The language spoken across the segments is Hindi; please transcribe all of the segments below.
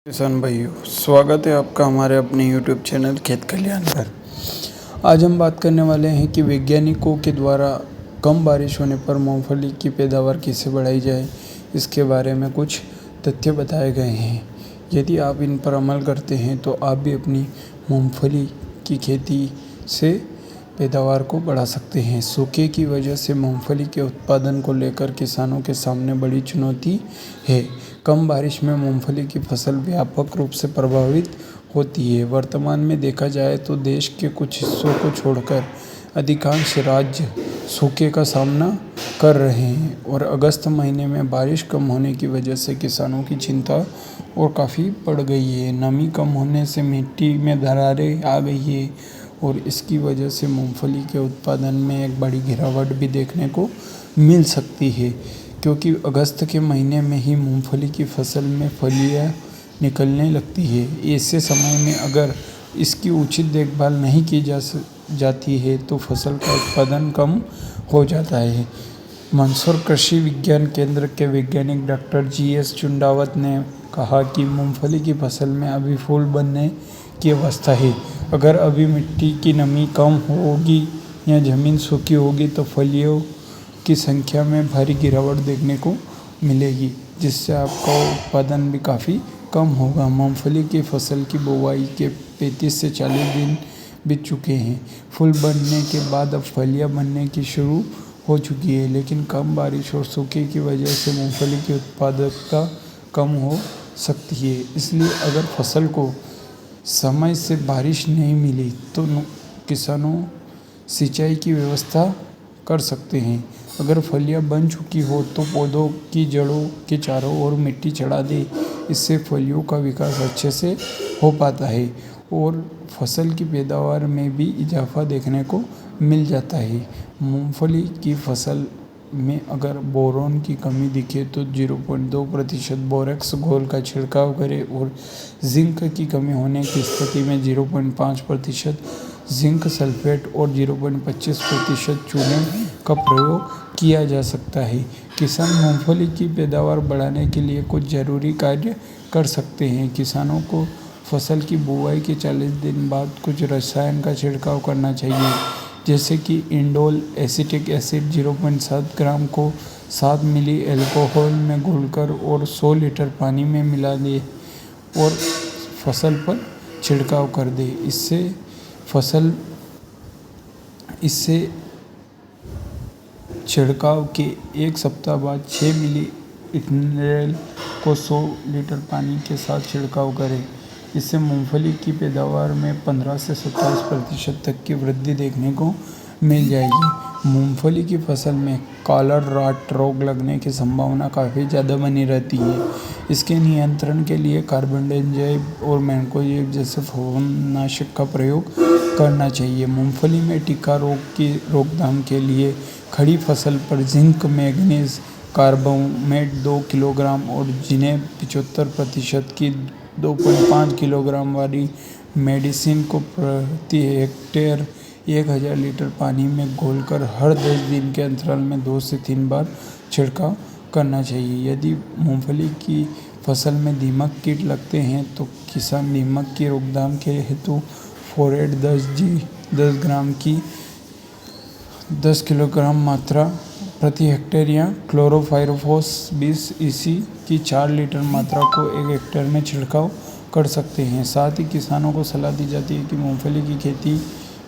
किसान भाइयों, स्वागत है आपका हमारे अपने YouTube चैनल खेत कल्याण पर। आज हम बात करने वाले हैं कि वैज्ञानिकों के द्वारा कम बारिश होने पर मूंगफली की पैदावार कैसे बढ़ाई जाए। इसके बारे में कुछ तथ्य बताए गए हैं। यदि आप इन पर अमल करते हैं तो आप भी अपनी मूंगफली की खेती से पैदावार को बढ़ा सकते हैं। सूखे की वजह से मूंगफली के उत्पादन को लेकर किसानों के सामने बड़ी चुनौती है। कम बारिश में मूंगफली की फसल व्यापक रूप से प्रभावित होती है। वर्तमान में देखा जाए तो देश के कुछ हिस्सों को छोड़कर अधिकांश राज्य सूखे का सामना कर रहे हैं और अगस्त महीने में बारिश कम होने की वजह से किसानों की चिंता और काफ़ी बढ़ गई है। नमी कम होने से मिट्टी में दरारें आ गई है और इसकी वजह से मूंगफली के उत्पादन में एक बड़ी गिरावट भी देखने को मिल सकती है, क्योंकि अगस्त के महीने में ही मूंगफली की फसल में फलियां निकलने लगती है। ऐसे समय में अगर इसकी उचित देखभाल नहीं की जाती है तो फसल का उत्पादन कम हो जाता है। मंदसौर कृषि विज्ञान केंद्र के वैज्ञानिक डॉक्टर GS चुंडावत ने कहा कि मूंगफली की फसल में अभी फूल बनने की अवस्था है। अगर अभी मिट्टी की नमी कम होगी या ज़मीन सूखी होगी तो फलियों की संख्या में भारी गिरावट देखने को मिलेगी, जिससे आपका उत्पादन भी काफ़ी कम होगा। मूंगफली की फसल की बुवाई के 35 से 40 दिन बीत चुके हैं। फूल बनने के बाद अब फलियां बनने की शुरू हो चुकी है, लेकिन कम बारिश और सूखे की वजह से मूंगफली की उत्पादकता कम हो सकती है। इसलिए अगर फसल को समय से बारिश नहीं मिली तो किसानों सिंचाई की व्यवस्था कर सकते हैं। अगर फलियां बन चुकी हो तो पौधों की जड़ों के चारों ओर मिट्टी चढ़ा दें। इससे फलियों का विकास अच्छे से हो पाता है और फसल की पैदावार में भी इजाफा देखने को मिल जाता है। मूंगफली की फसल में अगर बोरोन की कमी दिखे तो 0.2% बोरेक्स घोल का छिड़काव करें और जिंक की कमी होने की स्थिति में 0.5% जिंक सल्फेट और 0.25% चूने का प्रयोग किया जा सकता है। किसान मूंगफली की पैदावार बढ़ाने के लिए कुछ ज़रूरी कार्य कर सकते हैं। किसानों को फसल की बुवाई के 40 दिन बाद कुछ रसायन का छिड़काव करना चाहिए, जैसे कि इंडोल एसिटिक एसिड 0.7 ग्राम को 7 मिली अल्कोहल में घोलकर और 100 लीटर पानी में मिला दें और फसल पर छिड़काव कर दें। इससे छिड़काव के एक सप्ताह बाद 6 मिली इथेनॉल को 100 लीटर पानी के साथ छिड़काव करें। इससे मूंगफली की पैदावार में 15 से 27% तक की वृद्धि देखने को मिल जाएगी। मूंगफली की फसल में कॉलर रॉट रोग लगने की संभावना काफ़ी ज़्यादा बनी रहती है। इसके नियंत्रण के लिए कार्बेंडाजिम और मैंकोजेब जैसे फफूंदनाशक का प्रयोग करना चाहिए। मूंगफली में टिक्का रोग की रोकथाम के लिए खड़ी फसल पर जिंक मैंगनीज कार्बामेट 2 किलोग्राम और जिनेब 75% की 2.5 किलोग्राम वाली मेडिसिन को प्रति हेक्टेयर 1000 लीटर पानी में घोलकर हर 10 दिन के अंतराल में 2 से 3 बार छिड़काव करना चाहिए। यदि मूंगफली की फसल में दीमक कीट लगते हैं तो किसान दीमक की रोकथाम के हेतु फोरेट 10 ग्राम की 10 किलोग्राम मात्रा प्रति हेक्टेयर या क्लोरोफाइरोफोस 20 EC की 4 लीटर मात्रा को 1 हेक्टेयर में छिड़काव कर सकते हैं। साथ ही किसानों को सलाह दी जाती है कि मूंगफली की खेती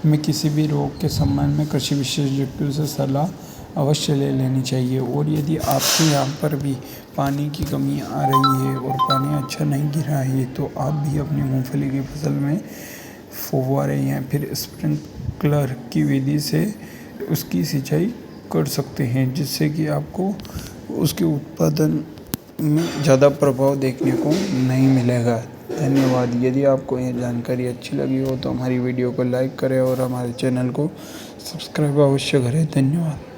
में किसी भी रोग के संबंध में कृषि विशेषज्ञों से सलाह अवश्य ले लेनी चाहिए। और यदि आपके यहाँ पर भी पानी की कमी आ रही है और पानी अच्छा नहीं गिरा है तो आप भी अपनी मूंगफली की फसल में फुव्वारे या फिर स्प्रिंकलर की विधि से उसकी सिंचाई कर सकते हैं, जिससे कि आपको उसके उत्पादन में ज़्यादा प्रभाव देखने को नहीं मिलेगा। धन्यवाद। यदि आपको यह जानकारी अच्छी लगी हो तो हमारी वीडियो को लाइक करें और हमारे चैनल को सब्सक्राइब अवश्य करें। धन्यवाद।